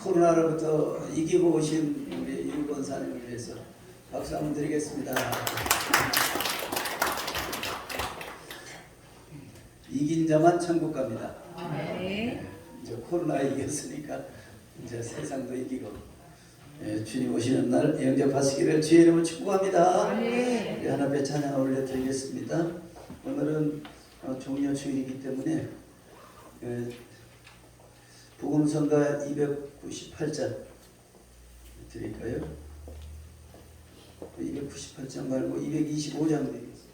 코로나로부터 이기고 오신 우리 유 권사님을 위해서 박수 한번 드리겠습니다. 이긴 자만 천국 갑니다. 네. 이제 코로나 이겼으니까 이제 세상도 이기고 주님 오시는 날 영접하시기를 주의 이름으로 축복합니다. 우리 하나님의 찬양 올려드리겠습니다. 오늘은 종려 주일이기 때문에 복음성가 298장 드릴까요? 298장 말고 225장 드리겠습니다.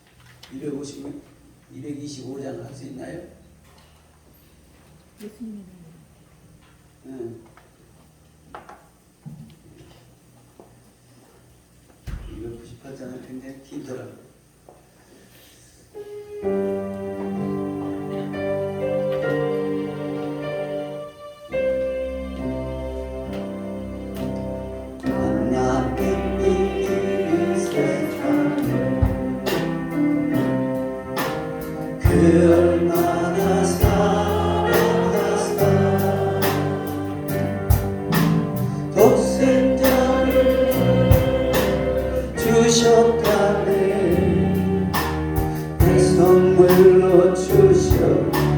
225장 할 수 있나요? 예수님의 네. 298장은 굉장히 길더라고요. 그 얼마나 사랑하사 독생자를 주셨다네 내 선물로 주셨다네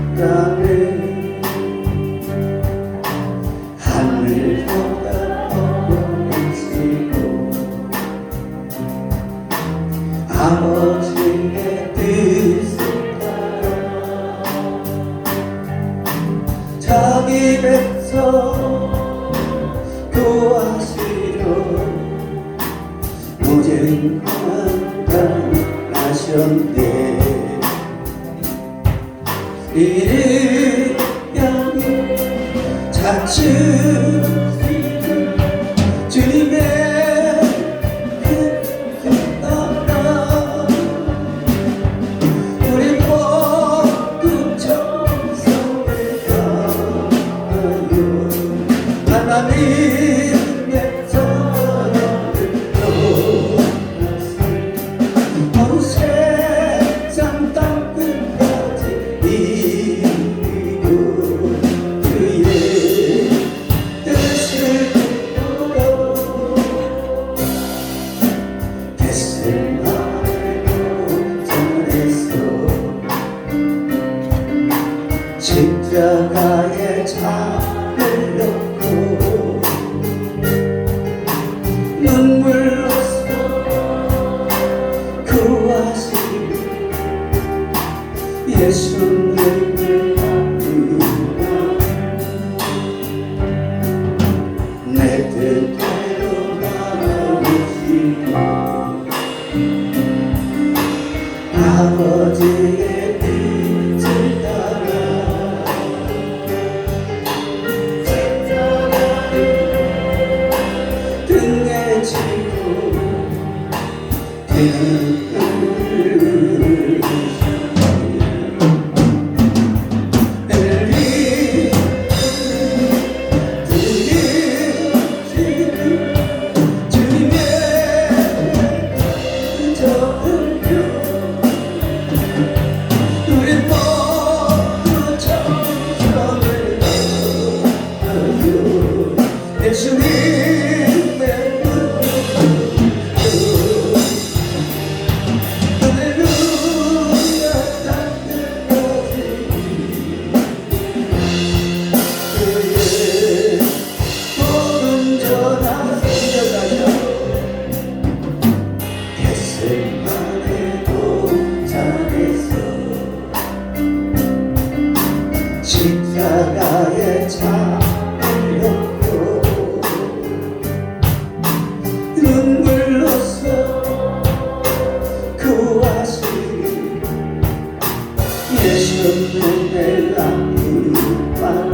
하늘보다 멀어지고 아버지의 뜻 자기 백성 구하시려 무증한 땅 나셨네 이를 향해 차츰 주님의 하나님의 사랑을 온 세상 땅끝까지 이루고 그의 뜻을 이루어 겟세마네 동산에서 십자가의 창을 놓고 눈물로써 구하신 예수님을 만나 내 뜻대로 나오시고 아버지의 뜻을 따라 등에 지고 십자가의 창을 놓고 눈물로써 구하신 예수님의 남은 마음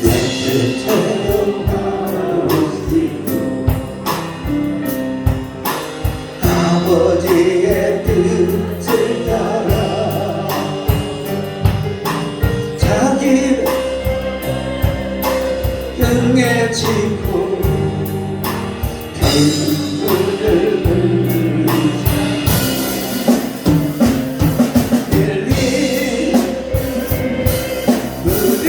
내 뜻대로 나오시고 아버지의 뜻을 따라 등에 지고 빈물을 흘리자 엘리 우리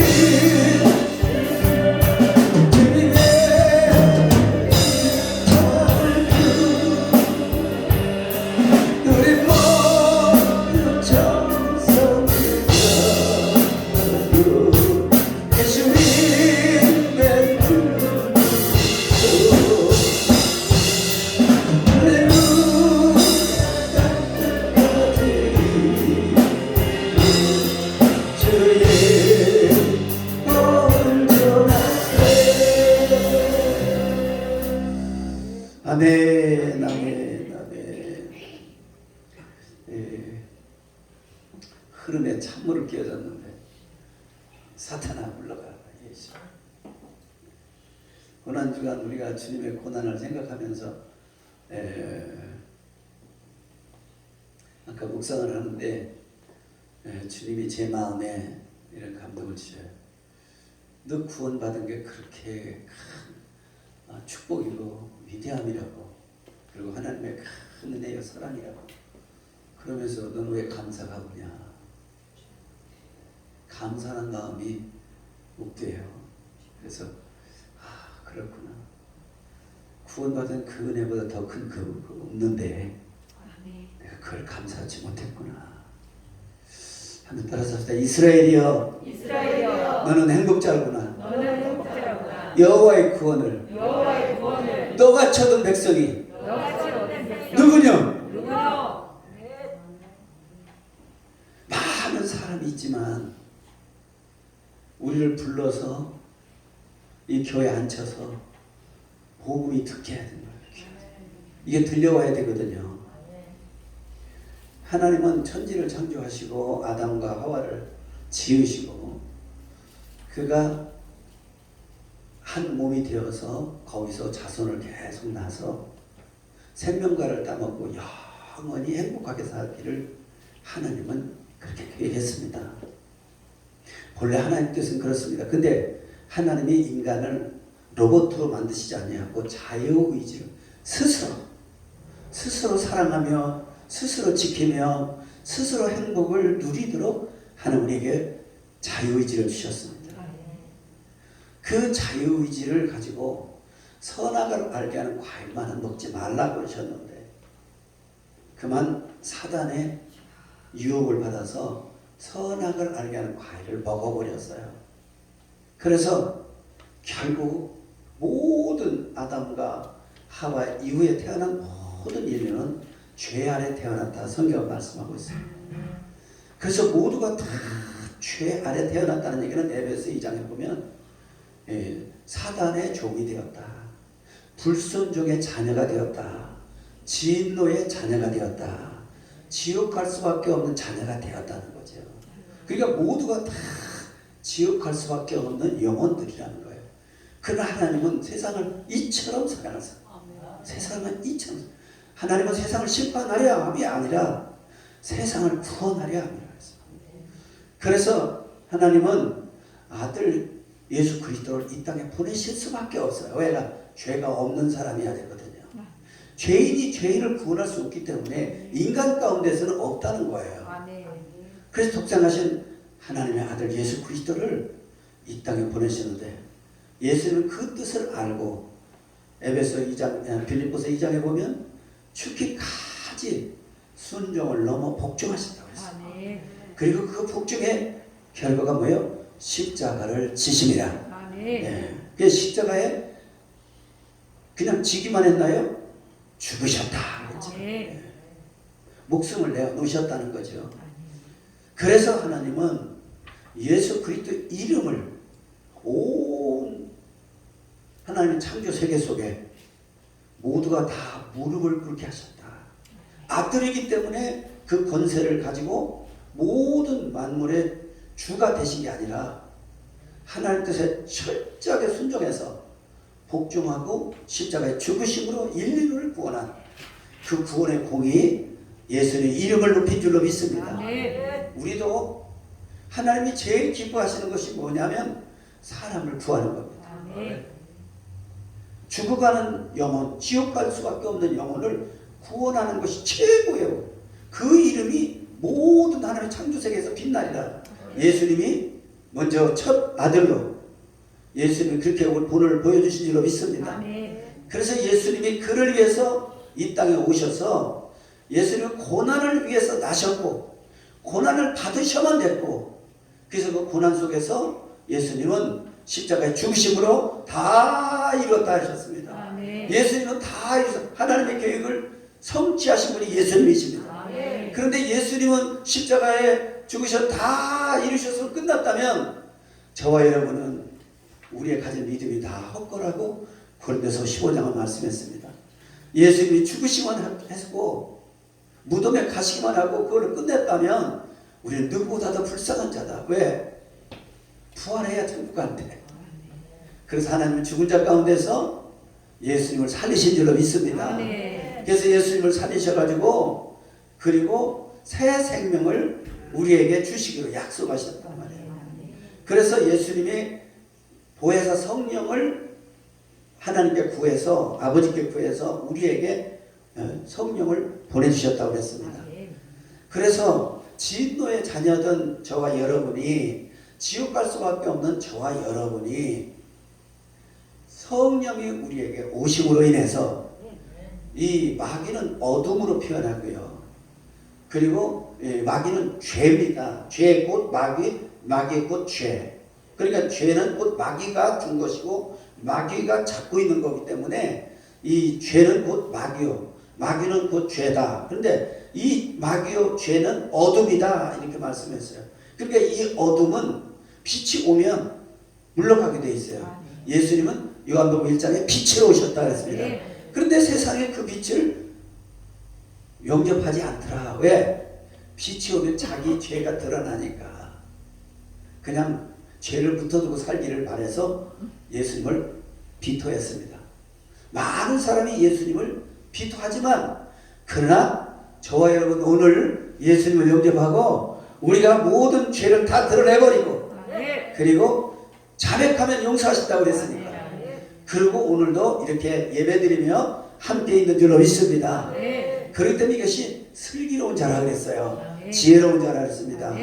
불러가. 예수. 고난주간 우리가 주님의 고난을 생각하면서 아까 묵상을 하는데 주님이 제 마음에 이런 감동을 주셔요. 너 구원받은 게 그렇게 큰 축복이고 위대함이라고, 그리고 하나님의 큰 은혜요 사랑이라고, 그러면서 너는 왜 감사가 없냐. 감사하는 마음이 묵돼요. 그래서 그렇구나. 구원받은 그 은혜보다 더 큰 그 없는데 내가 그걸 감사하지 못했구나. 한번 따라서 합시다. 이스라엘이여, 너는 행복자구나. 여호와의 구원을 너같이 얻은 백성이 누구냐? 많은 사람이 있지만 우리를 불러서 이 교회에 앉혀서 복음이 듣게 해야 되는 거예요. 이게 들려와야 되거든요. 하나님은 천지를 창조하시고 아담과 하와를 지으시고 그가 한 몸이 되어서 거기서 자손을 계속 낳아서 생명과를 따먹고 영원히 행복하게 살기를 하나님은 그렇게 계획했습니다. 본래 하나님 뜻은 그렇습니다. 근데 하나님이 인간을 로봇으로 만드시지 아니하고 자유의지로 스스로 사랑하며 스스로 지키며 스스로 행복을 누리도록 하나님 우리에게 자유의지를 주셨습니다. 그 자유의지를 가지고 선악을 알게 하는 과일만은 먹지 말라고 하셨는데 그만 사단의 유혹을 받아서 선악을 알게 하는 과일을 먹어버렸어요. 그래서 결국 모든 아담과 하와 이후에 태어난 모든 인류는 죄 아래 태어났다 성경은 말씀하고 있습니다. 그래서 모두가 다 죄 아래 태어났다는 얘기는 에베소 2장에 보면 사단의 종이 되었다, 불순종의 자녀가 되었다, 진노의 자녀가 되었다, 지옥 갈 수밖에 없는 자녀가 되었다는 거죠. 그러니까 모두가 다 지옥 갈 수밖에 없는 영혼들이라는 거예요. 그러나 하나님은 세상을 이처럼 사랑하세요. 세상은 이처럼. 하나님은 세상을 심판하려 함이 아니라 세상을 구원하려 함이라 했습니다. 그래서 하나님은 아들 예수 그리스도를 이 땅에 보내실 수밖에 없어요. 왜냐? 죄가 없는 사람이어야 되거든요. 죄인이 죄인을 구원할 수 없기 때문에 인간 가운데서는 없다는 거예요. 그래서 독생하신 하나님의 아들 예수 그리스도를 이 땅에 보내시는데 예수는 그 뜻을 알고 에베소 2장, 빌립보서 2장에 보면 죽기까지 순종을 넘어 복종하셨다고 했어요. 그리고 그 복종의 결과가 뭐예요? 십자가를 지심이라. 그 십자가에 그냥 지기만 했나요? 죽으셨다 그랬죠. 목숨을 내어 놓으셨다는 거죠. 그래서 하나님은 예수 그리스도 이름을 온 하나님의 창조 세계 속에 모두가 다 무릎을 꿇게 하셨다. 아들이기 때문에 그 권세를 가지고 모든 만물의 주가 되신 게 아니라 하나님 뜻에 철저하게 순종해서 복종하고 십자가의 죽으심으로 인류를 구원한 그 구원의 공이 예수의 이름을 높인 줄로 믿습니다. 우리도 하나님이 제일 기뻐하시는 것이 뭐냐면 사람을 구하는 겁니다. 죽어가는 영혼, 지옥 갈 수밖에 없는 영혼을 구원하는 것이 최고예요. 그 이름이 모든 하나님의 창조세계에서 빛나리라. 예수님이 먼저 첫 아들로 예수님이 그렇게 본을 보여주신 줄로 믿습니다. 그래서 예수님이 그를 위해서 이 땅에 오셔서 예수님은 고난을 위해서 나셨고 고난을 받으셔만 됐고 그래서 그 고난 속에서 예수님은 십자가의 죽으심으로 다 이뤘다 하셨습니다. 예수님은 다 이루셔서 하나님의 계획을 성취하신 분이 예수님이십니다. 그런데 예수님은 십자가에 죽으셔서 다 이루셔서 끝났다면 저와 여러분은 우리의 가진 믿음이 다 헛거라고 고린도서 15장을 말씀했습니다. 예수님이 죽으시만 했고 무덤에 가시기만 하고 그걸 끝냈다면 우리는 누구보다 더 불쌍한 자다. 왜? 부활해야 천국 간대. 그래서 하나님은 죽은 자 가운데서 예수님을 살리신 줄로 믿습니다. 그래서 예수님을 살리셔가지고 그리고 새 생명을 우리에게 주시기로 약속하셨단 말이에요. 그래서 예수님이 보혜사 성령을 하나님께 구해서 아버지께 구해서 우리에게 성령을 보내주셨다고 했습니다. 그래서 진노의 자녀든 저와 여러분이 지옥 갈 수밖에 없는 저와 여러분이 성령이 우리에게 오심으로 인해서 이 마귀는 어둠으로 표현하고요. 그리고 마귀는 죄입니다. 죄 곧 마귀, 마귀 곧 죄. 그러니까 죄는 곧 마귀가 준 것이고 마귀가 잡고 있는 거기 때문에 이 죄는 곧 마귀요. 마귀는 곧 죄다. 그런데 이 마귀요 죄는 어둠이다. 이렇게 말씀했어요. 그러니까 이 어둠은 빛이 오면 물러가게 돼 있어요. 예수님은 요한복음 1장에 빛으로 오셨다 그랬습니다. 그런데 세상에 그 빛을 영접하지 않더라. 왜? 빛이 오면 자기 죄가 드러나니까 그냥 죄를 붙어두고 살기를 바라서 예수님을 비토했습니다. 많은 사람이 예수님을 비토하지만 그러나 저와 여러분 오늘 예수님을 영접하고 우리가 모든 죄를 다 드러내버리고 그리고 자백하면 용서하신다고 그랬으니까 그리고 오늘도 이렇게 예배드리며 함께 있는 줄로 믿습니다. 그렇기 때문에 이것이 슬기로운 자라 그랬어요. 지혜로운 자라 그랬습니다.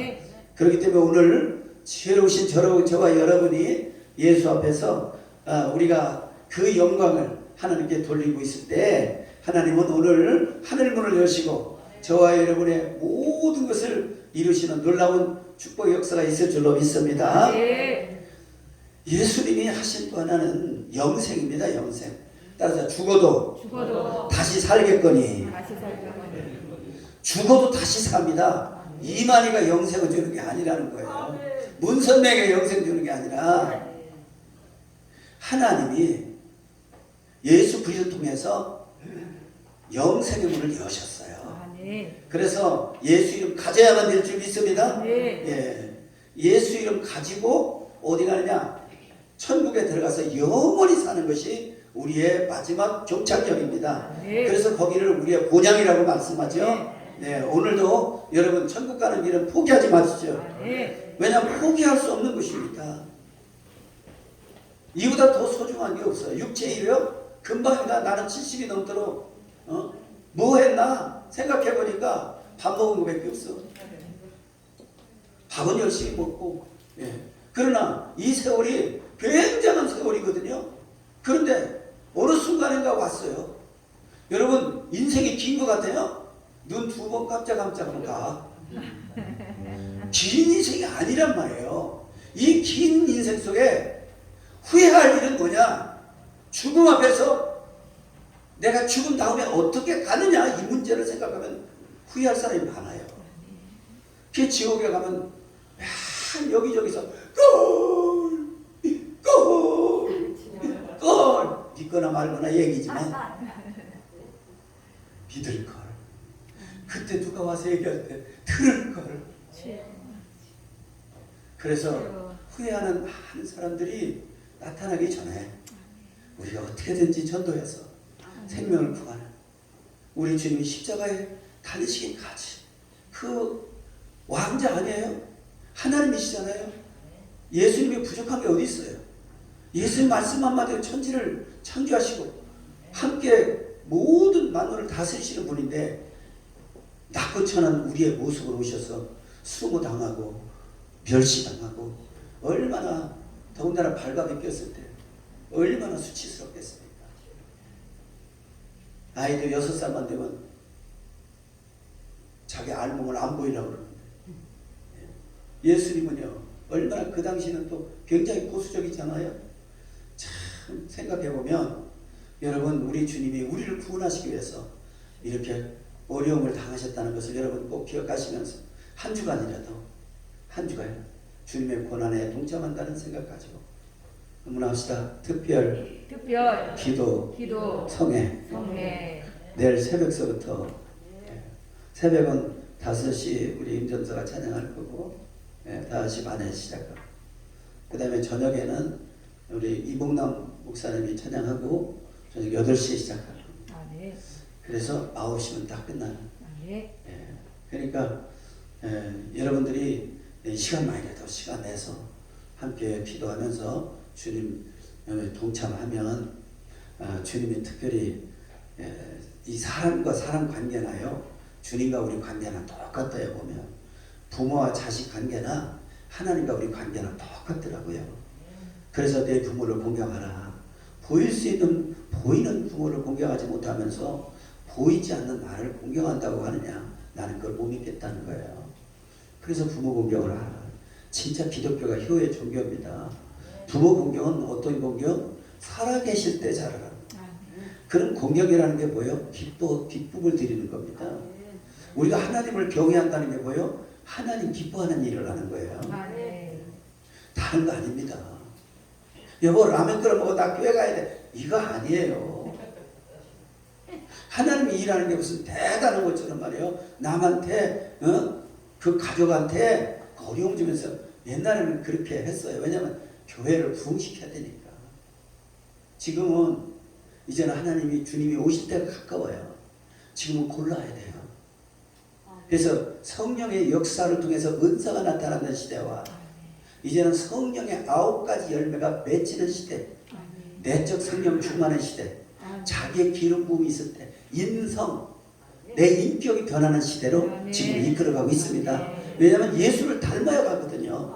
그렇기 때문에 오늘 지혜로우신 저와 여러분이 예수 앞에서 우리가 그 영광을 하나님께 돌리고 있을 때 하나님은 오늘 하늘문을 여시고 저와 여러분의 모든 것을 이루시는 놀라운 축복의 역사가 있을 줄로 믿습니다. 예수님이 하신 또 하나는 영생입니다. 영생. 따라서 죽어도 다시 살겠거니 죽어도 다시 삽니다. 이만희가 영생을 주는 게 아니라는 거예요. 문선명에게 영생 주는 게 아니라 하나님이 예수 그리스도를 통해서 영생의 문을 여셨어요. 그래서 예수 이름 가져야만 될 줄 믿습니다. 예수 이름 가지고 어디 가느냐? 천국에 들어가서 영원히 사는 것이 우리의 마지막 종착역입니다. 그래서 거기를 우리의 본향이라고 말씀하죠. 오늘도 여러분 천국 가는 길은 포기하지 마시죠. 왜냐하면 포기할 수 없는 것입니다. 이보다 더 소중한 게 없어요. 육체의 일이요? 금방이다. 나는 70이 넘도록 뭐 했나? 생각해보니까 밥 먹은 거밖에 없어. 밥은 열심히 먹고 그러나 이 세월이 굉장한 세월이거든요. 그런데 어느 순간인가 왔어요. 여러분 인생이 긴 것 같아요? 눈 2번 깜짝깜짝하면 가. 긴 인생이 아니란 말이에요. 이 긴 인생 속에 후회할 일은 뭐냐? 죽음 앞에서 내가 죽은 다음에 어떻게 가느냐 이 문제를 생각하면 후회할 사람이 많아요. 그 지옥에 가면 여기저기서 꼴 믿거나 말거나 얘기지만 믿을 걸. 그때 누가 와서 얘기할 때 들을 걸. 그래서 후회하는 많은 사람들이 나타나기 전에 우리가 어떻게든지 전도해서 생명을 구하는 우리 주님이 십자가에 달리시기까지 그 왕자 아니에요? 하나님이시잖아요. 예수님이 부족한 게 어디 있어요? 예수님 말씀 한마디로 천지를 창조하시고 함께 모든 만물을 다스리시는 분인데 낮고 천한 우리의 모습으로 오셔서 수모당하고 멸시당하고 얼마나 더군다나 발각이 꼈을 때 얼마나 수치스럽겠습니까? 아이들 6살만 되면 자기 알몸을 안 보이려고 그러는데 예수님은요 얼마나 그 당시는 또 굉장히 보수적이잖아요. 참 생각해보면 여러분 우리 주님이 우리를 구원하시기 위해서 이렇게 어려움을 당하셨다는 것을 여러분 꼭 기억하시면서 한 주간이라도 한 주간 주님의 고난에 동참한다는 생각 가지고 문화합시다. 특별 기도 성회 내일 새벽서부터 새벽은 5시 우리 임전사가 찬양할 거고 5시 반에 시작하고 그 다음에 저녁에는 우리 이봉남 목사님이 찬양하고 저녁 8시에 시작하고 그래서 9시면 다 끝나는. 그러니까 여러분들이 시간만이라도 시간 내서 함께 기도하면서 주님 동참하면 주님이 특별히 이 사람과 사람 관계나요 주님과 우리 관계나 똑같아요. 보면 부모와 자식 관계나 하나님과 우리 관계나 똑같더라고요. 그래서 내 부모를 공경하라. 보일 수 있는 보이는 부모를 공경하지 못하면서 보이지 않는 나를 공경한다고 하느냐, 나는 그걸 못 믿겠다는 거예요. 그래서 부모 공경을 하라. 진짜 기독교가 효의 종교입니다. 부모 공경은 어떤 공경? 살아계실 때 잘하라. 그런 공경이라는 게 뭐예요? 기쁨을 드리는 겁니다. 우리가 하나님을 경외한다는 게 뭐예요? 하나님 기뻐하는 일을 하는 거예요. 다른 거 아닙니다. 여보 라면 끓여 먹어 나 교회 가야 돼. 이거 아니에요. 하나님이 일하는 게 무슨 대단한 것처럼 말이에요. 남한테 그 가족한테 어려움 주면서 옛날에는 그렇게 했어요. 왜냐하면 교회를 부흥시켜야 되니까. 지금은 이제는 하나님이 주님이 오실 때가 가까워요. 지금은 골라야 돼요. 그래서 성령의 역사를 통해서 은사가 나타나는 시대와 이제는 성령의 9가지 열매가 맺히는 시대, 내적 성령 충만한 시대, 자기의 기름 부음이 있을 때 인성, 내 인격이 변하는 시대로 지금 이끌어가고 있습니다. 왜냐하면 예수를 닮아야 가거든요.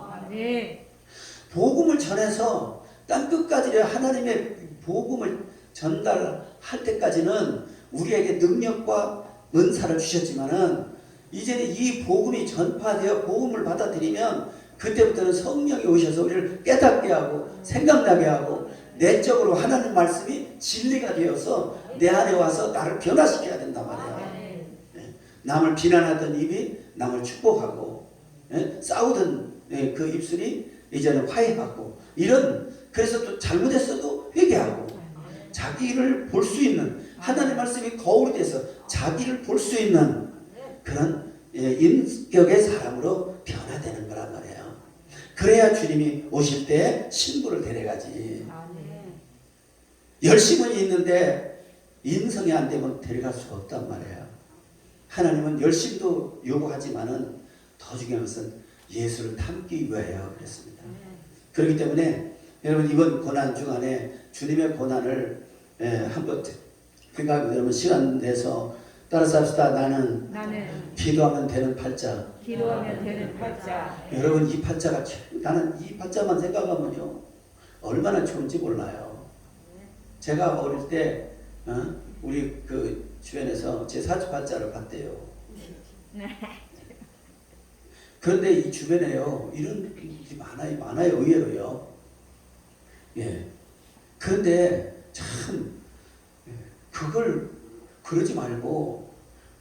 복음을 전해서 땅끝까지 하나님의 복음을 전달할 때까지는 우리에게 능력과 은사를 주셨지만은 이제는 이 복음이 전파되어 복음을 받아들이면 그때부터는 성령이 오셔서 우리를 깨닫게 하고 생각나게 하고 내적으로 하나님 말씀이 진리가 되어서 내 안에 와서 나를 변화시켜야 된단 말이에요. 남을 비난하던 입이 남을 축복하고 싸우던 그 입술이 이제는 화해하고 이런 그래서 또 잘못했어도 회개하고 자기를 볼 수 있는 하나님 말씀이 거울이 돼서 자기를 볼 수 있는 그런 인격의 사람으로 변화되는 거란 말이에요. 그래야 주님이 오실 때 신부를 데려가지. 열심은 있는데 인성이 안 되면 데려갈 수가 없단 말이에요. 하나님은 열심도 요구하지만은 더 중요한 것은 예수를 닮기 위하여 그랬습니다. 그렇기 때문에 여러분 이번 고난 주간에 주님의 고난을 한번 그러니까 여러분 시간 내서 따라서 합시다. 나는 기도하면 되는 팔자. 여러분 이 팔자가 나는 이 팔자만 생각하면요 얼마나 좋은지 몰라요. 제가 어릴 때 우리 그 주변에서 제 사주팔자를 봤대요. 그런데 이 주변에요 이런 일이 많아요 의외로요. 그런데 참 그걸 그러지 말고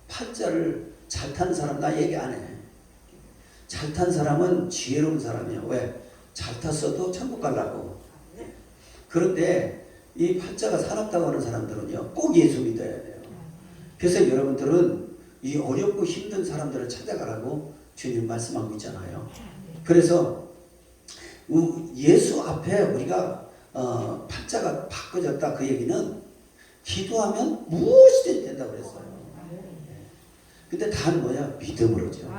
팔자를 잘 타는 사람 나 얘기 안 해. 잘 탄 사람은 지혜로운 사람이에요. 왜? 잘 탔어도 천국 가려고. 그런데 이 팔자가 사납다고 하는 사람들은요 꼭 예수 믿어야 돼요. 그래서 여러분들은 이 어렵고 힘든 사람들을 찾아가라고 주님 말씀하고 있잖아요. 그래서 예수 앞에 우리가 팔자가 바꿔졌다 그 얘기는 기도하면 무엇이든 된다고 그랬어요. 근데 단 뭐냐? 믿음으로죠.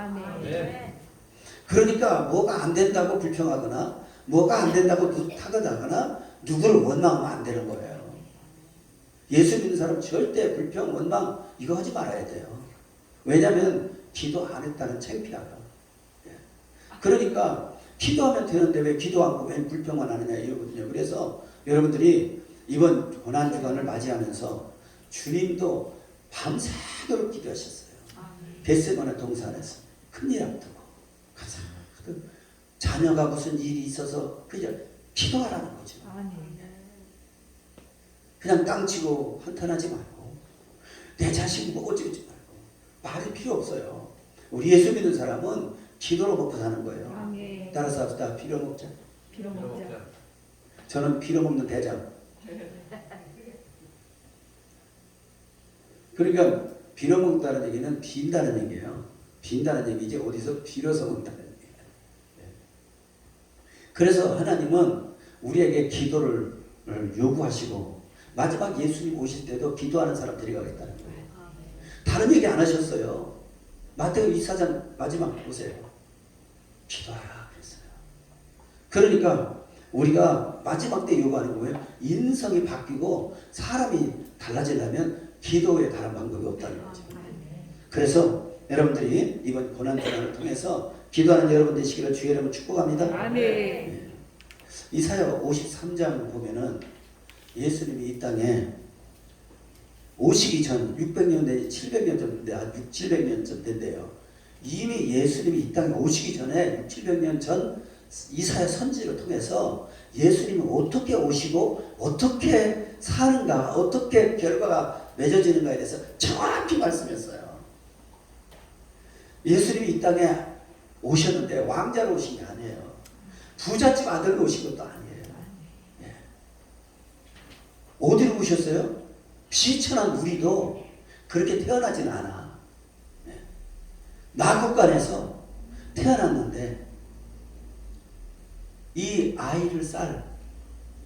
그러니까 뭐가 안 된다고 불평하거나 뭐가 안 된다고 타거나거나 누구를 원망하면 안 되는 거예요. 예수 믿는 사람 절대 불평, 원망 이거 하지 말아야 돼요. 왜냐하면 기도 안 했다는 창피하다. 그러니까 기도하면 되는데 왜 기도 않고 왜 불평만 하느냐 이러거든요. 그래서 여러분들이 이번 고난주간을 맞이하면서 주님도 밤새도록 기도하셨어요. 겟세마네 동산에서 큰일 앞두고 가자. 자녀가 무슨 일이 있어서 그냥 기도하라는 거죠. 그냥 깡치고 한탄하지 말고 내 자식 뭐 어쩌지 말고 말이 필요 없어요. 우리 예수 믿는 사람은 기도로 먹고 사는 거예요. 따라서 합시다. 빌어 먹자. 저는 빌어 먹는 대장. 그러니까 빌어 먹다는 얘기는 빈다는 얘기예요. 빈다는 얘기지 어디서 빌어서 먹는다는 얘기예요. 그래서 하나님은 우리에게 기도를 요구하시고 마지막 예수님 오실 때도 기도하는 사람 데려가겠다는 거예요. 다른 얘기 안 하셨어요. 마태복음 24장 마지막 보세요. 기도하라 그랬어요. 그러니까 우리가 마지막 때 요구하는 거예요. 인성이 바뀌고 사람이 달라지려면 기도에 다른 방법이 없다는 거죠. 그래서 여러분들이 이번 고난주간을 통해서 기도하는 여러분 되시기를 주의 이름으로 축복합니다. 아멘. 네. 이사야 53장 보면은 예수님이 이 땅에 오시기 전 600년 내 700년 전인데 700년 전 때인데요. 이미 예수님이 이 땅에 오시기 전에 700년 전 이사야 선지를 통해서 예수님이 어떻게 오시고 어떻게 사는가, 어떻게 결과가 맺어지는가에 대해서 정확히 말씀했어요. 예수님이 이 땅에 오셨는데 왕자로 오신 게 아니에요. 부잣집 아들로 오신 것도 아니에요. 예. 어디로 오셨어요? 비천한 우리도 그렇게 태어나지는 않아. 예. 마국간에서 태어났는데 이 아이를 쌀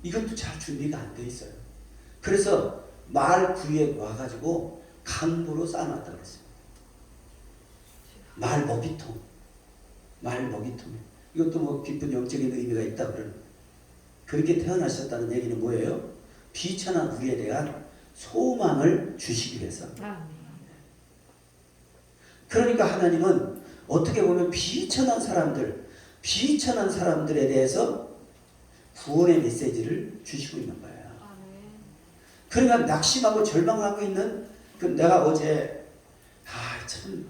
이것도 잘 준비가 안 돼 있어요. 그래서 말 구유에 와가지고 강보로 쌓아놨다 그랬어요. 말 먹이통. 이것도 뭐 깊은 영적인 의미가 있다 그러는. 그렇게 태어나셨다는 얘기는 뭐예요? 비천한 우리에 대한 소망을 주시기 위해서. 그러니까 하나님은 어떻게 보면 비천한 사람들에 대해서 구원의 메시지를 주시고 있는 거예요. 그러니까 낙심하고 절망하고 있는 내가 어제 참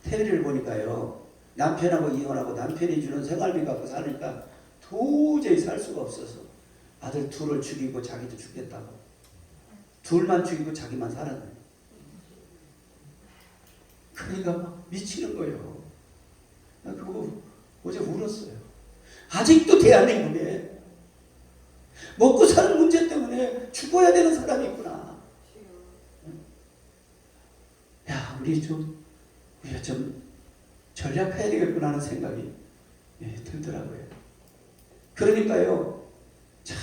TV를 보니까요. 남편하고 이혼하고 남편이 주는 생활비 갖고 사니까 도저히 살 수가 없어서 아들 둘을 죽이고 자기도 죽겠다고. 둘만 죽이고 자기만 살았네. 그러니까 막 미치는 거예요. 나 그거 어제 울었어요. 아직도 대한민국에 먹고 사는 문제 때문에 죽어야 되는 사람이 있구나. 야, 우리가 좀 전략해야 되겠구나 하는 생각이 들더라고요. 그러니까요, 참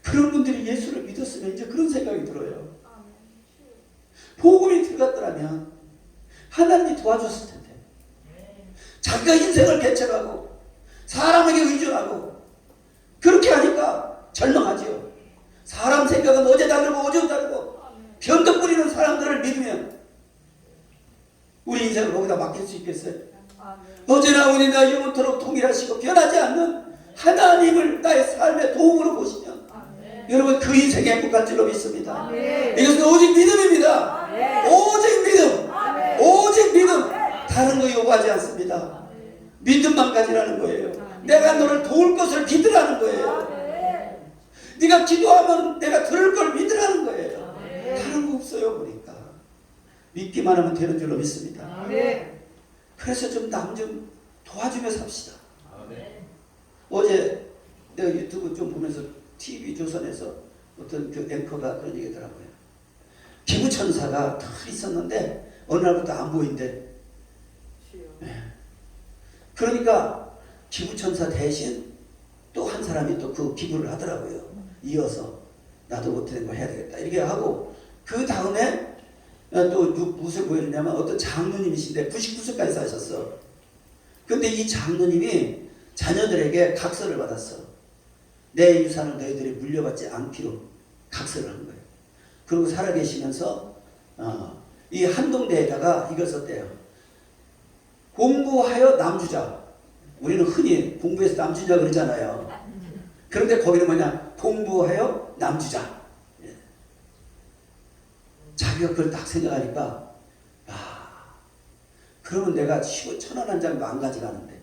그런 분들이 예수를 믿었으면 이제 그런 생각이 들어요. 복음이 들어갔더라면 하나님이 도와줬을 텐데. 자기가 인생을 개척하고 사람에게 의존하고 그렇게 하니까 절망하지요. 사람 생각은 어제 다르고 어제 다르고 변덕 부리는 사람들을 믿으면 우리 인생을 거기다 맡길 수 있겠어요? 어제나 오늘이나 영원토록 동일하시고 변하지 않는 하나님을 나의 삶의 도움으로 보시면 여러분 그 인생이 행복할 줄로 믿습니다. 이것은 오직 믿음입니다. 오직 믿음. 오직 믿음. 다른 거 요구하지 않습니다. 믿음만 가지라는 거예요. 내가 너를 도울 것을 믿으라는 거예요. 네가 기도하면 내가 들을 걸 믿으라는 거예요. 다른 거 없어요. 보니까 믿기만 하면 되는 줄로 믿습니다. 그래서 좀 남 좀 도와주며 삽시다. 어제 내가 유튜브 좀 보면서 TV조선에서 어떤 그 앵커가 그런 얘기더라고요. 기부천사가 다 있었는데 어느 날부터 안 보인대. 그러니까 기부천사 대신 또 한 사람이 또 그 기부를 하더라고요. 이어서 나도 못하는 거 해야 되겠다 이렇게 하고 그 다음에 또 무엇을 보여주냐면 어떤 장로님이신데 99세까지 사셨어. 근데 이 장로님이 자녀들에게 각서를 받았어. 내 유산을 너희들이 물려받지 않기로 각서를 한 거예요. 그리고 살아계시면서 이 한동대에다가 이걸 썼대요. 공부하여 남주자. 우리는 흔히 공부해서 남주자 그러잖아요. 그런데 거기는 뭐냐? 공부하여 남주자. 자기가 그걸 딱 생각하니까 그러면 내가 15,000원 한 장도 안 가져가는데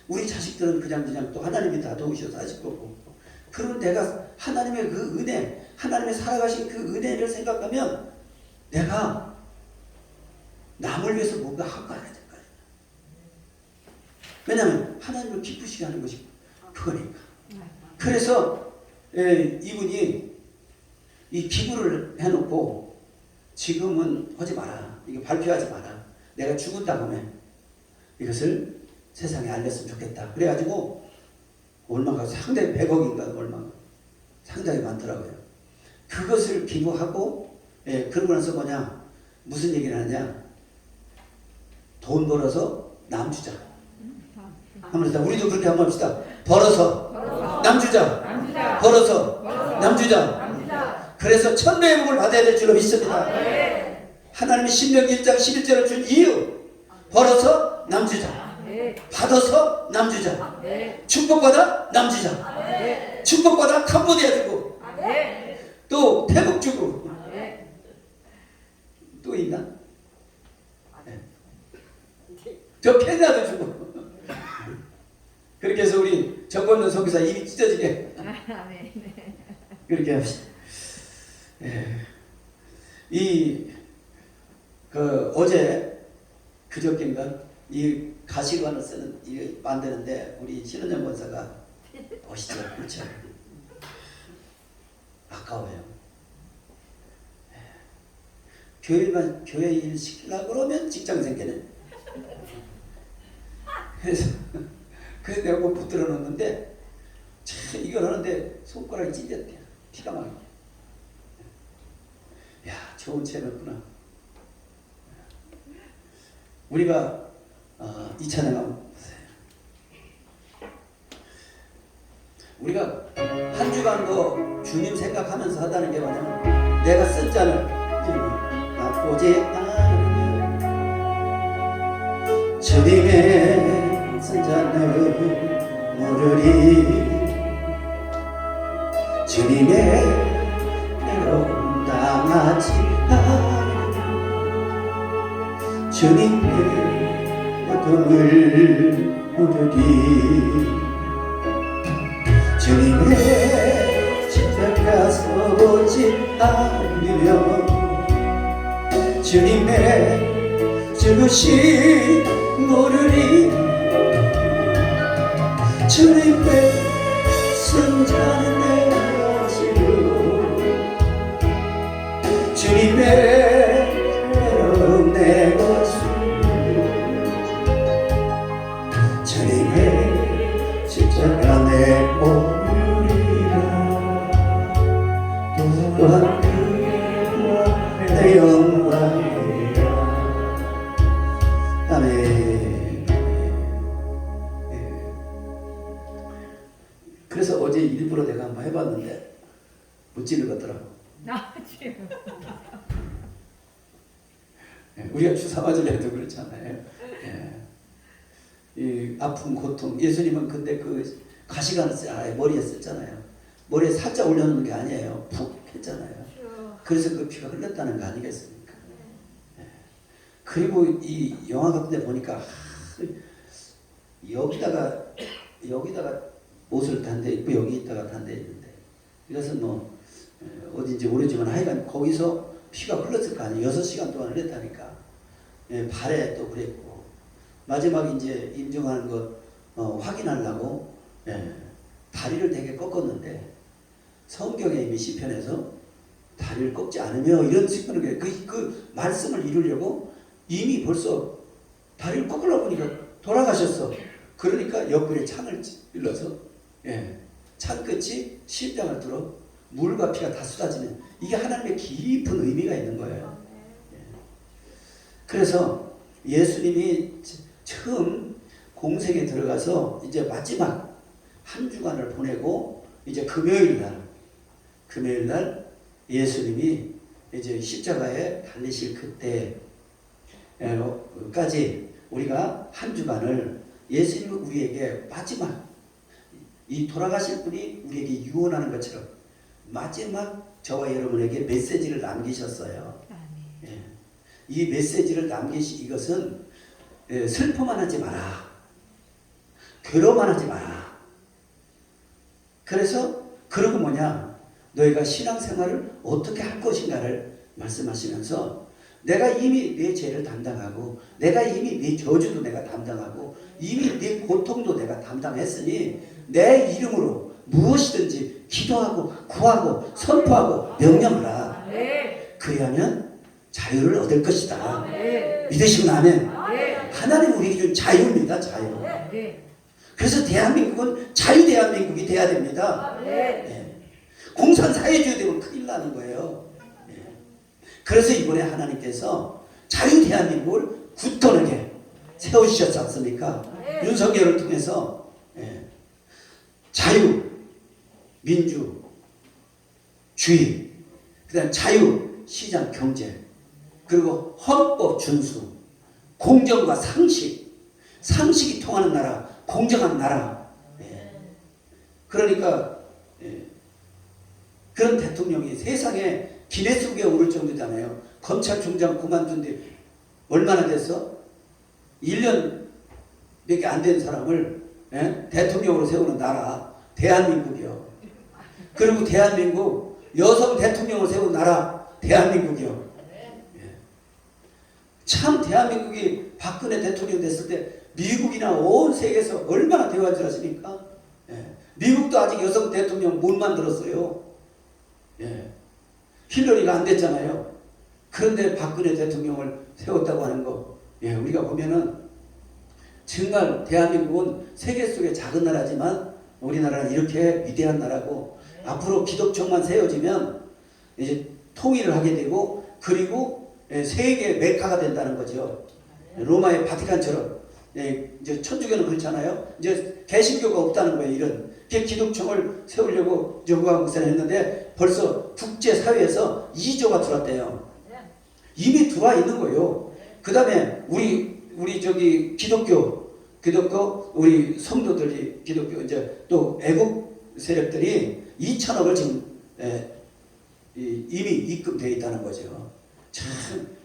우리 자식들은 그냥 또 하나님이 다 도우셔서 하실 거고 그러면 내가 하나님의 그 은혜 하나님의 살아가신 그 은혜를 생각하면 내가 남을 위해서 뭔가 하고 가야 될 거예요. 왜냐하면 하나님을 기쁘시게 하는 것이 그거니까. 그래서 이분이 이 기부를 해놓고 지금은 하지 마라. 이거 발표하지 마라. 내가 죽은 다음에 이것을 세상에 알렸으면 좋겠다. 그래가지고 얼마가 상당히 100억인가 얼마 상당히 많더라고요. 그것을 기부하고 그러고 나서 뭐냐 무슨 얘기를 하냐 돈 벌어서 남 주자. 한번 우리도 그렇게 한번 합시다. 벌어서 남 주자. 벌어서 남 주자. 그래서 천배의 복을 받아야 될 줄로 믿습니다. 하나님이 신명기 1장 11절을 준 이유 벌어서 남 주자. 받아서 남 주자. 축복받아 남 주자. 축복받아 캄보디아 주고 또 태국 주고 또 있나? 저 케냐도 주고 그렇게 해서 우리 정권전 선교사 입이 찢어지게 그렇게 합시다. 어제 그저께인가 이 가시관을 쓰는 이 만드는데 우리 신원영 권사가 보시죠. 그렇죠. 아까워요. 교회 일 시키려고 그러면 직장 생기네. 그래서 내가 뭐 붙들어 놓는데 참 이걸 하는데 손가락이 찔렸대. 피가 막. 야 좋은 채 넣구나. 우리가 이 찬양하면 우리가 한 주간도 주님 생각하면서 하다는 게 뭐냐면 내가 쓴 잔을 나쁘지 않으며 주님의 쓴 잔을 모르리 주님의 괴로움 당하지 않으며 주님의 고통을 모르리 주님의 십자가 서보지 않으며 주님의 죽으심 모르리 주님의 승자는 내 것이요 주님의 괴로움 내 것이요 주님의 십자가 내 몸 또한 내 영광이라. 아멘. 그래서 어제 일부러 내가 한번 해봤는데 묻지를 것더라고. 우리가 주사맞으려도 그렇잖아요. 이 아픔 고통 예수님은 근데 그 가시관을 머리에 썼잖아요. 머리에 살짝 올려놓는 게 아니에요. 푹 했잖아요. 그래서 그 피가 흘렀다는 거 아니겠습니까? 그리고 이 영화 같은 데 보니까 여기다가 옷을 단 데 있고 여기다가 단 데 있는데 그래서 뭐 어딘지 모르지만 하여간 거기서 피가 흘렀을 거 아니에요. 6시간 동안 흘렀다니까. 발에 또 그랬고 마지막 이제 인정하는 것 확인하려고 다리를 되게 꺾었는데 성경에 이미 시편에서 다리를 꺾지 않으며 이런 시편을 그 말씀을 이루려고 이미 벌써 다리를 꺾으려고 보니까 돌아가셨어. 그러니까 옆구리에 창을 찔러서 창 끝이 심장을 뚫어 물과 피가 다 쏟아지는 이게 하나님의 깊은 의미가 있는 거예요. 그래서 예수님이 처음 공생에 들어가서 이제 마지막 한 주간을 보내고 이제 금요일 날 예수님이 이제 십자가에 달리실 그때까지 우리가 한 주간을 예수님은 우리에게 마지막 이 돌아가실 분이 우리에게 유언하는 것처럼 마지막 저와 여러분에게 메시지를 남기셨어요. 이 메시지를 남기신 이것은 슬퍼만 하지 마라. 괴로워만 하지 마라. 그래서 그러고 뭐냐 너희가 신앙생활을 어떻게 할 것인가를 말씀하시면서 내가 이미 내 죄를 담당하고 내가 이미 내 저주도 내가 담당하고 이미 내 고통도 내가 담당했으니 내 이름으로 무엇이든지 기도하고 구하고 선포하고 명령하라. 그리하면 자유를 얻을 것이다. 믿으시면 아멘. 하나님 우리에게 준 자유입니다. 자유. 그래서 대한민국은 자유대한민국이 돼야 됩니다. 예. 공산사회주의 되면 큰일 나는 거예요. 예. 그래서 이번에 하나님께서 자유대한민국을 굳건하게 세우셨지 않습니까? 윤석열을 통해서 예. 자유, 민주, 주의, 그 다음 자유, 시장, 경제, 그리고 헌법 준수, 공정과 상식, 상식이 통하는 나라, 공정한 나라. 예. 그러니까 예. 그런 대통령이 세상에 기네스북에 오를 정도잖아요. 검찰총장 그만둔 데 얼마나 됐어? 1년밖에 안 된 사람을 예? 대통령으로 세우는 나라 대한민국이요. 그리고 대한민국 여성 대통령을 세운 나라 대한민국이요. 예. 참 대한민국이 박근혜 대통령 됐을 때 미국이나 온 세계에서 얼마나 대화를 하십니까? 예. 미국도 아직 여성 대통령 못 만들었어요. 예. 힐러리가 안 됐잖아요. 그런데 박근혜 대통령을 세웠다고 하는 거, 예, 우리가 보면은 정말 대한민국은 세계 속의 작은 나라지만 우리나라는 이렇게 위대한 나라고 앞으로 기독교만 세워지면 이제 통일을 하게 되고 그리고 세계 메카가 된다는 거죠. 로마의 바티칸처럼. 예, 이제 천주교는 그렇잖아요. 이제 개신교가 없다는 거예요. 이런 기독총을 세우려고 정부가 했는데 벌써 국제사회에서 2조가 들어왔대요. 이미 들어와 있는 거예요. 그 다음에 우리 저기 기독교 우리 성도들이 기독교 이제 또 애국 세력들이 2천억을 지금 이미 입금되어 있다는 거죠. 참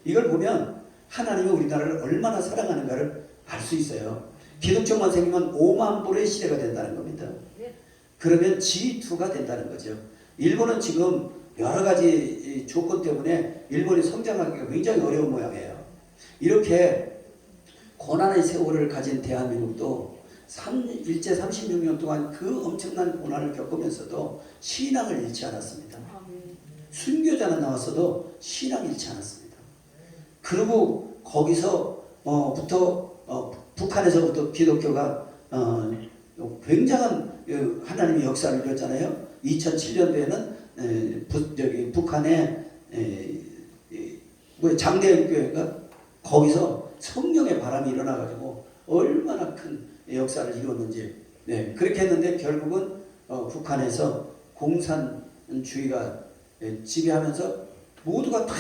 이걸 보면 하나님이 우리나라를 얼마나 사랑하는가를 알 수 있어요. 기독교만 생기면 5만 불의 시대가 된다는 겁니다. 그러면 G2가 된다는 거죠. 일본은 지금 여러 가지 조건 때문에 일본이 성장하기가 굉장히 어려운 모양이에요. 이렇게 고난의 세월을 가진 대한민국도 일제 36년 동안 그 엄청난 고난을 겪으면서도 신앙을 잃지 않았습니다. 순교자는 나왔어도 신앙을 잃지 않았습니다. 그리고 거기서부터 북한에서부터 기독교가 굉장한 하나님의 역사를 이뤘잖아요. 2007년도에는 북한의 장대교회가 거기서 성령의 바람이 일어나가지고 얼마나 큰 역사를 이뤘는지. 네, 그렇게 했는데 결국은 북한에서 공산주의가 지배하면서 모두가 다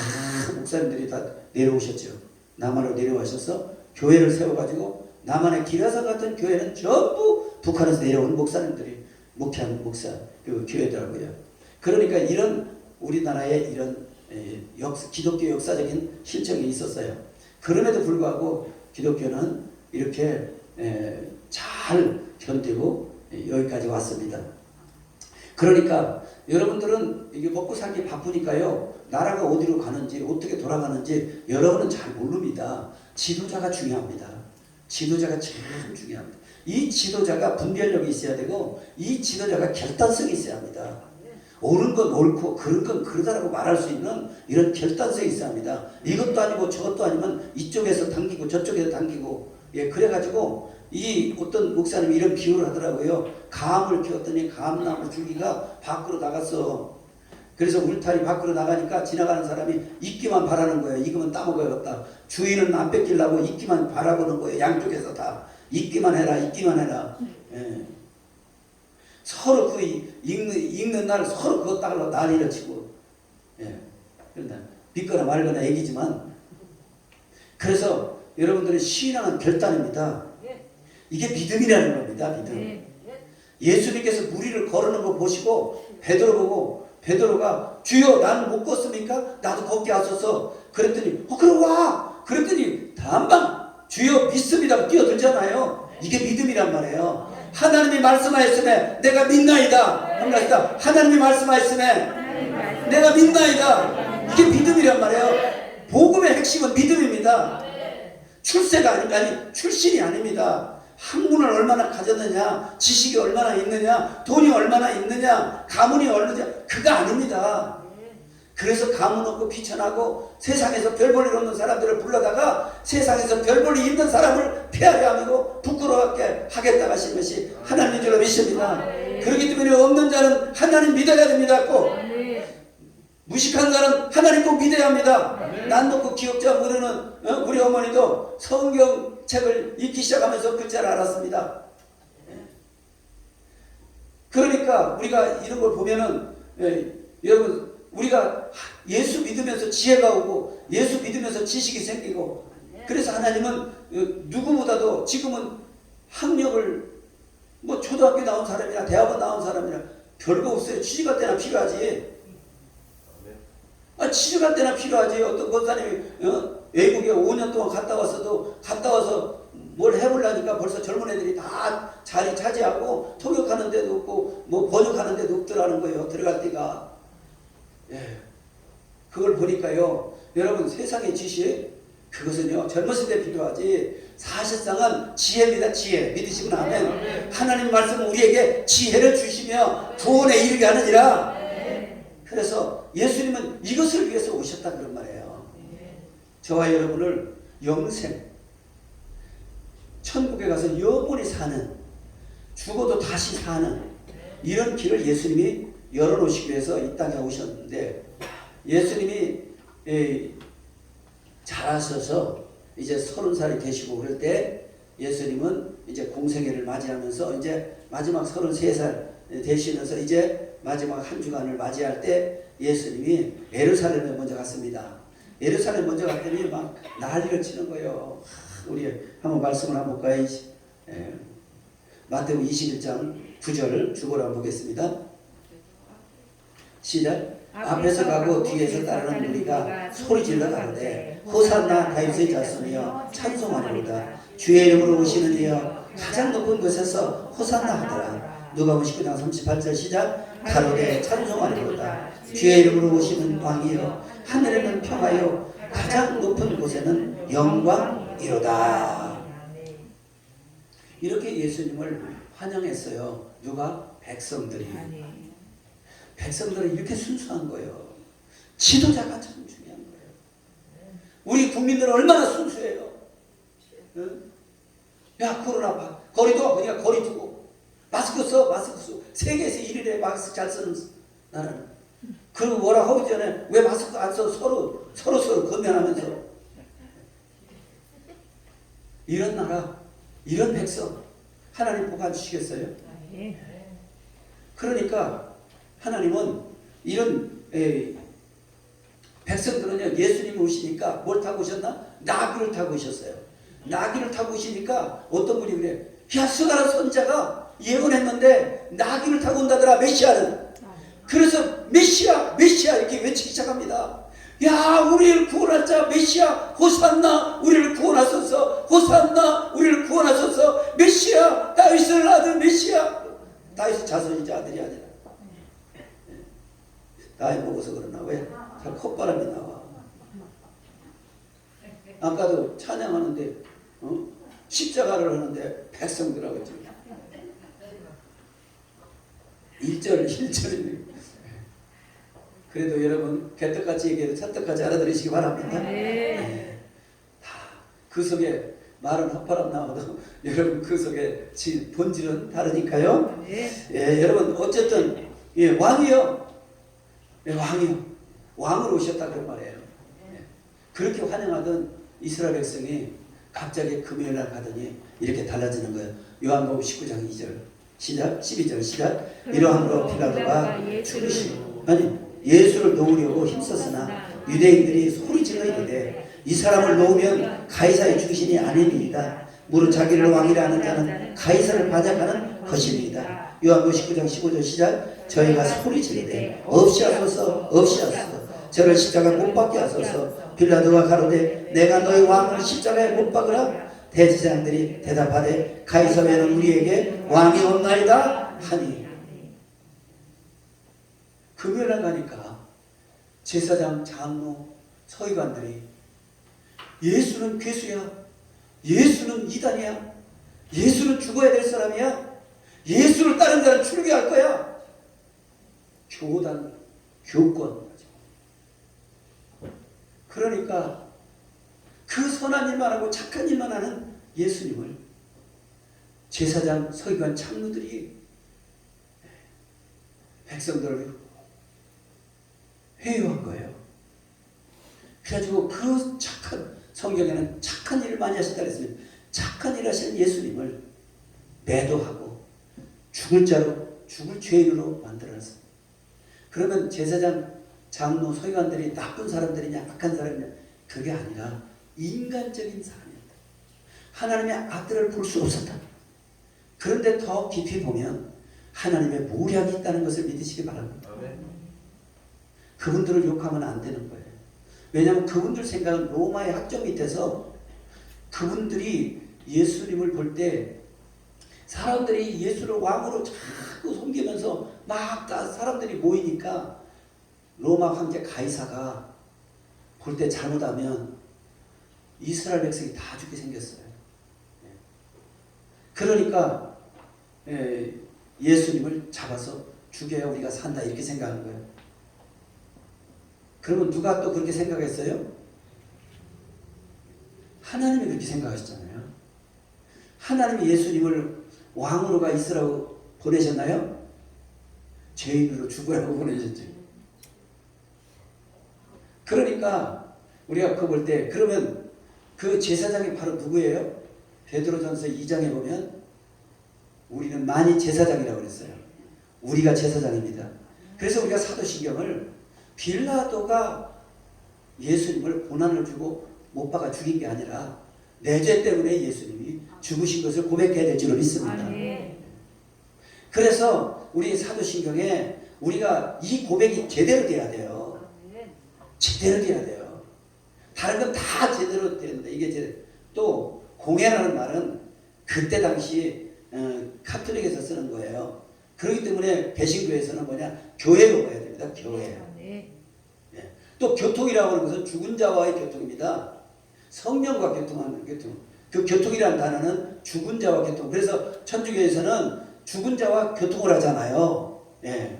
목사님들이 다 내려오셨죠. 남한으로 내려와셔서 교회를 세워가지고 남한의 기라산 같은 교회는 전부 북한에서 내려온 목사님들이 목회하는 교회더라고요. 그러니까 이런 우리나라의 이런 기독교 역사적인 실정이 있었어요. 그럼에도 불구하고 기독교는 이렇게 잘 견디고 여기까지 왔습니다. 그러니까 여러분들은 이게 먹고 살기 바쁘니까요. 나라가 어디로 가는지 어떻게 돌아가는지 여러분은 잘 모릅니다. 지도자가 중요합니다. 지도자가 제일 중요합니다. 이 지도자가 분별력이 있어야 되고 이 지도자가 결단성이 있어야 합니다. 옳은 건 옳고 그른 건 그르다라고 말할 수 있는 이런 결단성이 있어야 합니다. 이것도 아니고 저것도 아니면 이쪽에서 당기고 저쪽에서 당기고. 예, 그래가지고 이 어떤 목사님이 이런 비유를 하더라고요. 감을 키웠더니 감나무 줄기가 밖으로 나갔어. 그래서 울타리 밖으로 나가니까 지나가는 사람이 있기만 바라는 거예요. 익으면 따먹어야겠다. 주인은 안 뺏기려고 있기만 바라보는 거예요. 양쪽에서 다 있기만 해라, 있기만 해라. 예. 서로 그 읽는 날 서로 그것 따르고 난리를 치고. 예. 그런데 믿거나 말거나 얘기지만 그래서 여러분들의 신앙은 결단입니다. 이게 믿음이라는 겁니다. 믿음. 예수님께서 무리를 거르는 거 보시고 베드로 보고 베드로가 주여 나는 못 걷습니까? 나도 걷게 하소서. 그랬더니 그럼 와. 그랬더니 단방 주여 믿습니다 뛰어들잖아요. 이게 믿음이란 말이에요. 하나님이 말씀하였음에 내가 믿나이다. 하나님이 말씀하였음에 내가 믿나이다. 이게 믿음이란 말이에요. 복음의 핵심은 믿음입니다. 출세가 아니 출신이 아닙니다. 학문을 얼마나 가졌느냐, 지식이 얼마나 있느냐, 돈이 얼마나 있느냐, 가문이 얼마냐, 그거 아닙니다. 그래서 가문 없고 비천하고 세상에서 별 볼 일 없는 사람들을 불러다가 세상에서 별 볼 일 있는 사람을 폐하려 하고 부끄러워하게 하겠다 하신 것이 하나님인 줄로 믿습니다. 그렇기 때문에 없는 자는 하나님 믿어야 됩니다. 꼭 무식한 자는 하나님 꼭 믿어야 합니다. 난 놓고 기억자 모르는 우리 어머니도 성경책을 읽기 시작하면서 글자를 알았습니다. 그러니까 우리가 이런 걸 보면은 여러분 우리가 예수 믿으면서 지혜가 오고 예수 믿으면서 지식이 생기고 그래서 하나님은 누구보다도 지금은 학력을 뭐 초등학교 나온 사람이나 대학원 나온 사람이나 별거 없어요. 취직할 때나 필요하지. 취직할 때나 필요하지. 어떤 권사님이 외국에 5년 동안 갔다 왔어도 갔다 와서 뭘 해보려니까 벌써 젊은 애들이 다 자리 차지하고 통역하는 데도 없고 뭐 번역하는 데도 없더라는 거예요. 들어갈 때가. 예. 그걸 보니까요. 여러분 세상의 지식 그것은요 젊었을 때 필요하지. 사실상은 지혜입니다. 지혜. 믿으시면 아멘. 하나님 말씀은 우리에게 지혜를 주시며 구원에 이르게 하느니라. 그래서 예수님은 이것을 위해서 오셨다 그런 말이에요. 저와 여러분을 영생 천국에 가서 영원히 사는 죽어도 다시 사는 이런 길을 예수님이 열어놓으시기 위해서 이 땅에 오셨는데 예수님이 자라셔서 이제 30살이 되시고 그럴 때 예수님은 이제 공생애를 맞이하면서 이제 마지막 33살 되시면서 이제 마지막 한 주간을 맞이할 때 예수님이 예루살렘에 먼저 갔습니다. 예루살렘 먼저 갔더니 막 난리를 치는 거예요. 우리 한번 말씀을 한번 볼까요? 마태복음 21장 9절 주보를 한번 보겠습니다. 시작. 앞에서 가고 뒤에서 따르는 무리가 소리질러 가로되 호산나 다윗의 자손이여 찬송하리로다. 주의 이름으로 오시는 이여 가장 높은 곳에서 호산나 하더라. 누가복음 19장 38절 시작. 가로되 찬송하리로다. 주의 이름으로 오시는 왕이여 하늘에는 평화요 가장 높은 곳에는 영광이로다. 이렇게 예수님을 환영했어요. 누가? 백성들이. 백성들은 이렇게 순수한 거예요. 지도자가 참 중요한 거예요. 우리 국민들은 얼마나 순수해요. 응? 야 코로나 봐. 거리도 그냥 거리 두고 마스크 써. 마스크 써. 세계에서 1위래 마스크 잘 쓰는 나라는. 그리고 뭐라 하기 전에 왜 마스크 안 써? 서로 건면하면서. 이런 나라, 이런 백성 하나님 복 안 주시겠어요? 그러니까 하나님은 이런 백성들은요 예수님이 오시니까 뭘 타고 오셨나? 나귀를 타고 오셨어요. 나귀를 타고 오시니까 어떤 분이 그래. 야 스가랴 선지자가 예언했는데 나귀를 타고 온다더라 메시아는. 그래서 메시아 이렇게 외치기 시작합니다. 야 우리를 구원할 자 메시아 호산나 우리를 구원하소서. 호산나 우리를 구원하소서. 메시아 다윗의 아들 메시아. 다윗의 자손이지 아들이 아니라. 나이 먹어서 그러나 왜 다 콧바람이 나와. 아까도 찬양하는데 십자가를 하는데 백성들하고 지금 1절이 그래도 여러분 개떡같이 얘기해도 찰떡같이 알아들으시기 바랍니다. 그 속에 말은 헛바람 나와도 여러분 그 속에 본질은 다르니까요. 여러분 어쨌든 왕이요. 왕이요. 왕으로 오셨다 그런 말이에요. 그렇게 환영하던 이스라엘 백성이 갑자기 금요일날 가더니 이렇게 달라지는 거예요. 요한복음 19장 2절 시작 12절 시작. 이러함으로 빌라도가 예수를 놓으려고 힘썼으나 유대인들이 소리질러 이르되 이 사람을 놓으면 가이사의 중신이 아닙니다. 무릇 자기를 왕이라 하는 자는 가이사를 반역하는 것입니다. 요한복음 19장 15절 시작. 저희가 소리지르되 없이 하소서 저를 십자가에 못 박게 하소서. 빌라도가 가로되 내가 너희 왕을 십자가에 못 박으라. 대제사장들이 대답하되 가이사 외에는 우리에게 왕이 없나이다 하니. 금요일날 가니까 제사장, 장로, 서기관들이 예수는 괴수야, 예수는 이단이야, 예수는 죽어야 될 사람이야, 예수를 따른 자는 출교할 거야. 교단, 교권 그러니까 그 선한 일만 하고 착한 일만 하는 예수님을 제사장, 서기관, 장로들이 백성들을 회유한 거예요. 그래가지고 그 착한, 성경에는 착한 일을 많이 하셨다 그랬습니다. 착한 일 하시는 예수님을 매도하고 죽을 자로, 죽을 죄인으로 만들어놨어요. 그러면 제사장, 장로, 서기관들이 나쁜 사람들이냐 악한 사람이냐, 그게 아니라 인간적인 사람이었다. 하나님의 아들을 볼 수 없었다. 그런데 더 깊이 보면 하나님의 모략이 있다는 것을 믿으시기 바랍니다. 그분들을 욕하면 안 되는 거예요. 왜냐하면 그분들 생각은 로마의 학점 밑에서 그분들이 예수님을 볼 때 사람들이 예수를 왕으로 자꾸 섬기면서 막 다 사람들이 모이니까 로마 황제 가이사가 볼 때 잘못하면 이스라엘 백성이 다 죽게 생겼어요. 그러니까 예수님을 잡아서 죽여야 우리가 산다 이렇게 생각하는 거예요. 그러면 누가 또 그렇게 생각했어요? 하나님이 그렇게 생각하셨잖아요. 하나님이 예수님을 왕으로가 있으라고 보내셨나요? 죄인으로 죽으라고 보내셨죠. 그러니까 우리가 그거 볼 때 그러면 그 제사장이 바로 누구예요? 베드로전서 2장에 보면 우리는 만이 제사장이라고 그랬어요. 우리가 제사장입니다. 그래서 우리가 사도신경을 빌라도가 예수님을 고난을 주고 못 박아 죽인 게 아니라 내 죄 때문에 예수님이 죽으신 것을 고백해야 될 줄로 믿습니다. 그래서 우리 사도신경에 우리가 이 고백이 제대로 돼야 돼요. 제대로 돼야 돼요. 다른 건 다 제대로 되는데 이게 또 공회라는 말은 그때 당시 카톨릭에서 쓰는 거예요. 그렇기 때문에 개신교에서는 뭐냐? 교회로 봐야 됩니다. 교회. 예. 또 교통이라고 하는 것은 죽은 자와의 교통입니다. 성령과 교통하는 교통. 그 교통이라는 단어는 죽은 자와 교통. 그래서 천주교에서는 죽은 자와 교통을 하잖아요. 예.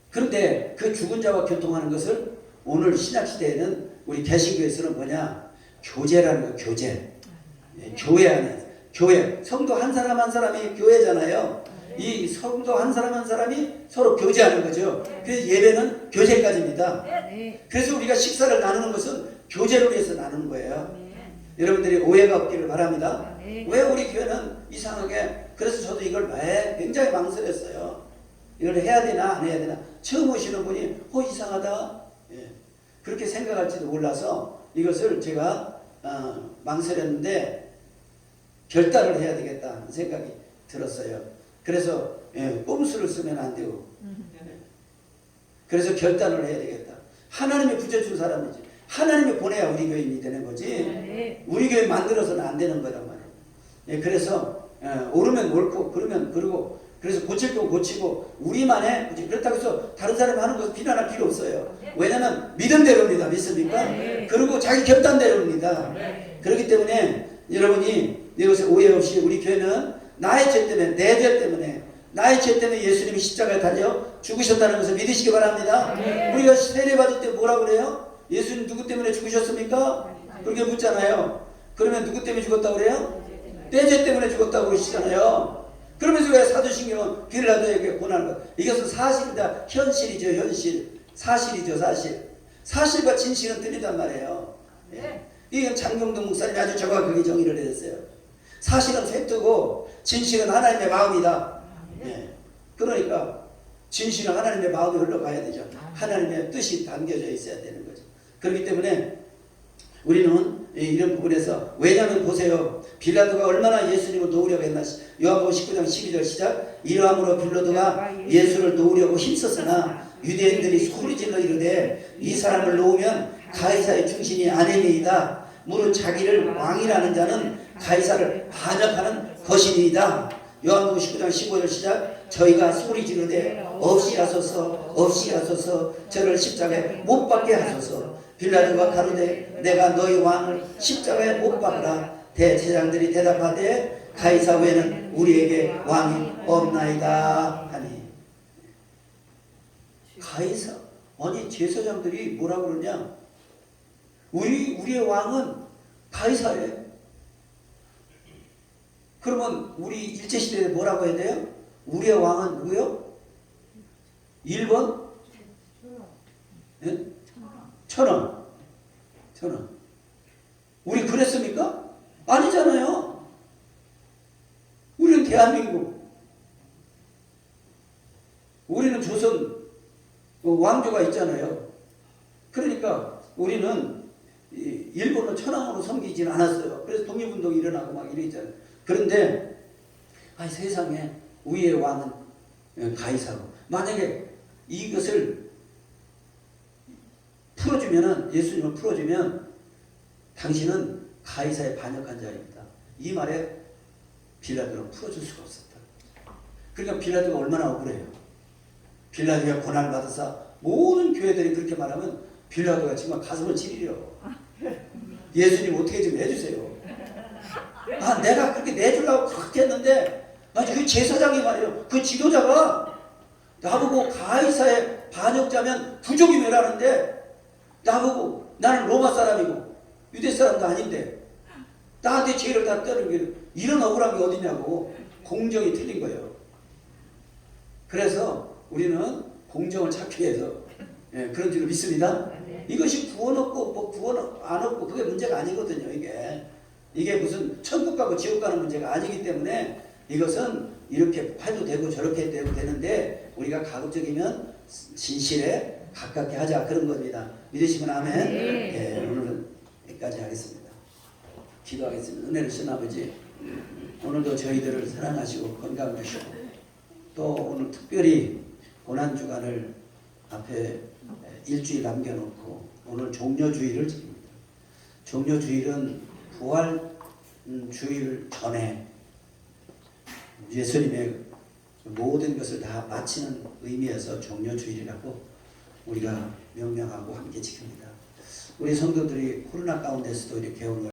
그런데 그 죽은 자와 교통하는 것을 오늘 신약시대에는 우리 개신교에서는 뭐냐? 교제라는 거예요. 교제. 예. 교회 안에. 교회. 성도 한 사람 한 사람이 교회잖아요. 이 성도 한 사람 한 사람이 서로 교제하는 거죠. 그래서 예배는 교제까지입니다. 그래서 우리가 식사를 나누는 것은 교제로 위해서 나누는 거예요. 여러분들이 오해가 없기를 바랍니다. 왜 우리 교회는 이상하게, 그래서 저도 이걸 굉장히 망설였어요. 이걸 해야 되나 안 해야 되나. 처음 오시는 분이 이상하다. 예. 그렇게 생각할지도 몰라서 이것을 제가 망설였는데 결단을 해야 되겠다 생각이 들었어요. 그래서 꼼수를 쓰면 안 되고 그래서 결단을 해야 되겠다. 하나님이 부져준 사람이지. 하나님이 보내야 우리 교인이 되는 거지. 우리 교회 만들어서는 안 되는 거란 말이에요. 예, 그래서 옳으면 옳고 그러면 그러고, 그래서 고칠 건 고치고 우리만의, 그렇다고 해서 다른 사람이 하는 것을 비난할 필요 없어요. 왜냐하면 믿음대로입니다. 믿습니까? 그리고 자기 결단대로입니다. 그렇기 때문에 여러분이 이것에 오해 없이 우리 교회는 나의 죄 때문에, 내 죄 때문에, 나의 죄 때문에 예수님이 십자가에 달려 죽으셨다는 것을 믿으시기 바랍니다. 우리가 세례받을 때 뭐라고 그래요? 예수님 누구 때문에 죽으셨습니까? 그렇게 묻잖아요. 그러면 누구 때문에 죽었다고 그래요? 내 죄 때문에 죽었다고 그러시잖아요. 그러면서 왜 사도신경은 빌라도에게 고난을 받, 이것은 사실이다. 현실이죠. 현실. 사실이죠. 사실. 사실과 진실은 틀리단 말이에요. 예. 이건 장경동 목사님이 아주 정확하게 정의를 해줬어요. 사실은 팩트고 진실은 하나님의 마음이다. 예. 그러니까 진실은 하나님의 마음이 흘러가야 되죠. 하나님의 뜻이 담겨져 있어야 되는 거죠. 그렇기 때문에 우리는 이런 부분에서, 왜냐하면 보세요. 빌라도가 얼마나 예수님을 놓으려고 했나. 요한복음 19장 12절 시작. 이러함으로 빌라도가 예수를 놓으려고 힘썼으나 유대인들이 소리질러 이르되 이 사람을 놓으면 가이사의 충신이 아니니이다. 무릇 자기를 왕이라는 자는 가이사를 반역하는 것이니이다. 요한복음 19장 15절 시작. 저희가 소리 지르되 없이 하소서 없이 하소서 저를 십자가에 못 박게 하소서. 빌라도가 가로되 내가 너희 왕을 십자가에 못 박으라. 대제사장들이 대답하되 가이사 외에는 우리에게 왕이 없나이다 하니. 가이사 아니 제사장들이 뭐라 그러냐? 우리의 왕은 가이사예요. 그러면 우리 일제시대에 뭐라고 해야 돼요? 우리의 왕은 누구요? 1번? 예? 천원. 우리 그랬습니까? 아니잖아요. 우리는 대한민국. 우리는 조선 왕조가 있잖아요. 그러니까 우리는 일본은 천황으로 섬기지는 않았어요. 그래서 독립운동이 일어나고 막 이랬잖아요. 그런데 세상에 우리의 왕은 가이사로. 만약에 이것을 풀어주면은, 예수님을 풀어주면 당신은 가이사에 반역한 자입니다. 이 말에 빌라도는 풀어줄 수가 없었다. 그러니까 빌라도가 얼마나 억울해요. 빌라도가 고난을 받아서 모든 교회들이 그렇게 말하면 빌라도가 정말 가슴을 찌르려. 예수님 어떻게 좀 해주세요. 내가 그렇게 내주려고 그렇게 했는데 그 제사장이 말이에요. 그 지도자가 나보고 가이사의 반역자면 부족이 왜라는데 나보고 나는 로마 사람이고 유대 사람도 아닌데 나한테 죄를 다 떠는 이런 억울한 게 어디냐고. 공정이 틀린 거예요. 그래서 우리는 공정을 찾기 위해서 그런 줄로 믿습니다. 이것이 구원 없고 뭐 구원 안 없고 그게 문제가 아니거든요. 이게 무슨 천국 가고 지옥 가는 문제가 아니기 때문에 이것은 이렇게 해도 되고 저렇게 해도 되는데 우리가 가급적이면 진실에 가깝게 하자, 그런 겁니다. 믿으시면 아멘. 오늘은 여기까지 하겠습니다. 기도하겠습니다. 은혜를 주신 아버지, 오늘도 저희들을 사랑하시고 건강 주시고 또 오늘 특별히 고난주간을 앞에 일주일 남겨놓고 오늘 종려주일을 지킵니다. 종려주일은 부활주일 전에 예수님의 모든 것을 다 마치는 의미에서 종려주일이라고 우리가 명명하고 함께 지킵니다. 우리 성도들이 코로나 가운데서도 이렇게 오늘